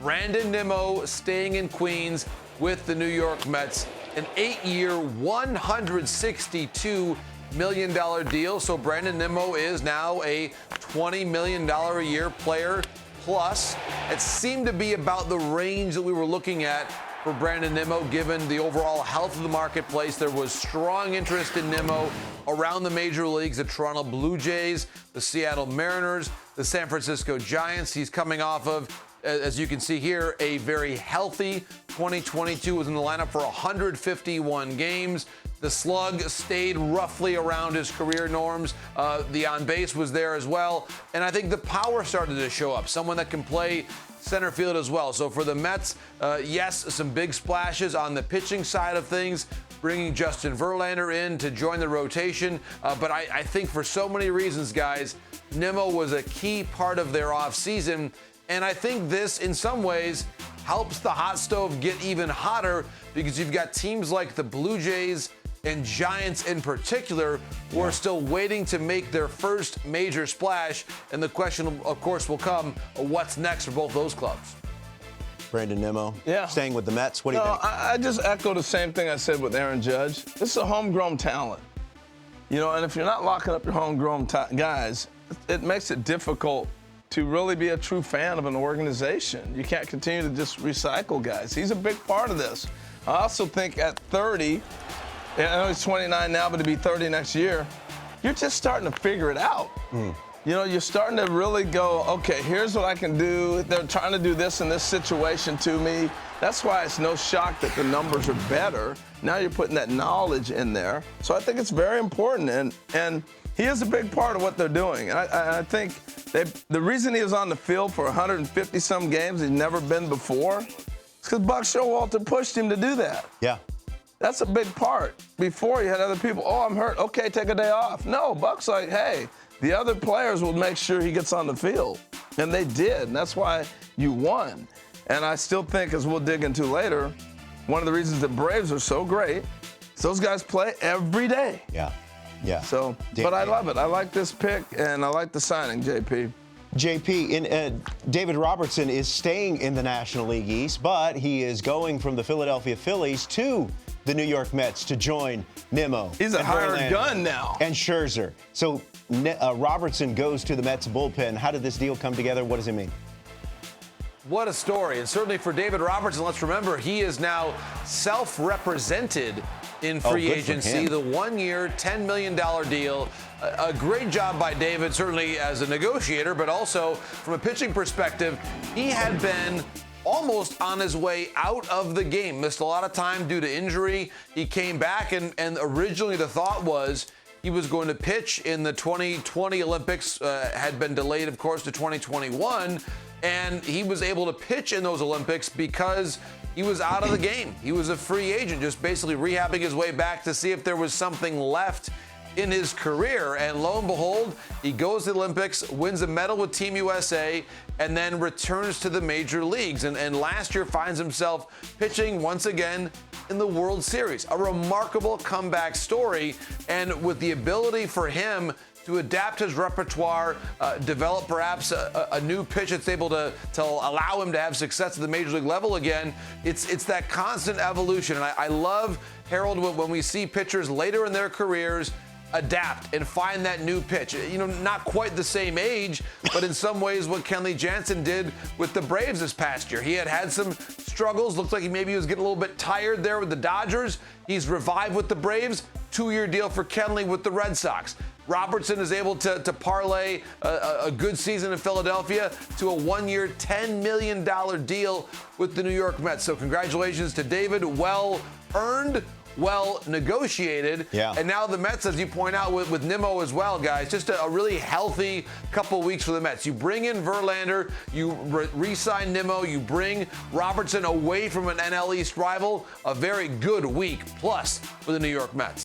Brandon Nimmo staying in Queens with the New York Mets. An 8-year, $162 million deal. So Brandon Nimmo is now a $20 million a year player plus. It seemed to be about the range that we were looking at for Brandon Nimmo, given the overall health of the marketplace. There was strong interest in Nimmo around the major leagues, the Toronto Blue Jays, the Seattle Mariners, the San Francisco Giants. He's coming off of, as you can see here, a very healthy 2022. Was in the lineup for 151 games. The slug stayed roughly around his career norms. The on-base was there as well. And I think the power started to show up. Someone that can play center field as well. So for the Mets, yes, some big splashes on the pitching side of things, bringing Justin Verlander in to join the rotation. But I think for so many reasons, guys, Nimmo was a key part of their offseason. And I think this, in some ways, helps the hot stove get even hotter because you've got teams like the Blue Jays and Giants in particular who are still waiting to make their first major splash. And the question, of course, will come, what's next for both those clubs? Brandon Nimmo, yeah, staying with the Mets. What do you think? I just echo the same thing I said with Aaron Judge. This is a homegrown talent. You know, and if you're not locking up your homegrown guys, it makes it difficult to really be a true fan of an organization. You can't continue to just recycle guys. He's a big part of this. I also think at 30, I know he's 29 now, but to be 30 next year, you're just starting to figure it out. You know, you're starting to really go, okay, here's what I can do. They're trying to do this in this situation to me. That's why it's no shock that the numbers are better. Now you're putting that knowledge in there. So I think it's very important, and he is a big part of what they're doing. And I think the reason he was on the field for 150-some games he's never been before is because Buck Showalter pushed him to do that. Yeah. That's a big part. Before, you had other people, oh, I'm hurt. Okay, take a day off. No, Buck's like, hey, the other players will make sure he gets on the field. And they did, and that's why you won. And I still think, as we'll dig into later, one of the reasons the Braves are so great is those guys play every day. Yeah, yeah. So, but I love it. I like this pick, and I like the signing, JP. JP, David Robertson is staying in the National League East, but he is going from the Philadelphia Phillies to the New York Mets to join Nimmo. He's a hired gun now. And Scherzer. So Robertson goes to the Mets bullpen. How did this deal come together? What does it mean? What a story. And certainly for David Robertson, let's remember, he is now self-represented in free agency. The 1-year, $10 million deal. A great job by David, certainly as a negotiator, but also from a pitching perspective, he had been almost on his way out of the game. Missed a lot of time due to injury. He came back, and originally the thought was he was going to pitch in the 2020 Olympics, had been delayed, of course, to 2021, and he was able to pitch in those Olympics because he was out of the game. He was a free agent, just basically rehabbing his way back to see if there was something left in his career. And lo and behold, he goes to the Olympics, wins a medal with Team USA, and then returns to the major leagues. And last year finds himself pitching once again in the World Series. A remarkable comeback story, and with the ability for him to adapt his repertoire, develop perhaps a new pitch that's able to allow him to have success at the major league level again. It's that constant evolution. And I love, Harold, when we see pitchers later in their careers adapt and find that new pitch. You know, not quite the same age, but in some ways what Kenley Jansen did with the Braves this past year. He had some struggles. Looked like he maybe was getting a little bit tired there with the Dodgers. He's revived with the Braves. 2-year deal for Kenley with the Red Sox. Robertson is able to parlay a good season in Philadelphia to a 1-year, $10 million deal with the New York Mets. So congratulations to David. Well earned, well negotiated. Yeah. And now the Mets, as you point out, with Nimmo as well, guys, just a really healthy couple weeks for the Mets. You bring in Verlander, you re-sign Nimmo, you bring Robertson away from an NL East rival. A very good week plus for the New York Mets.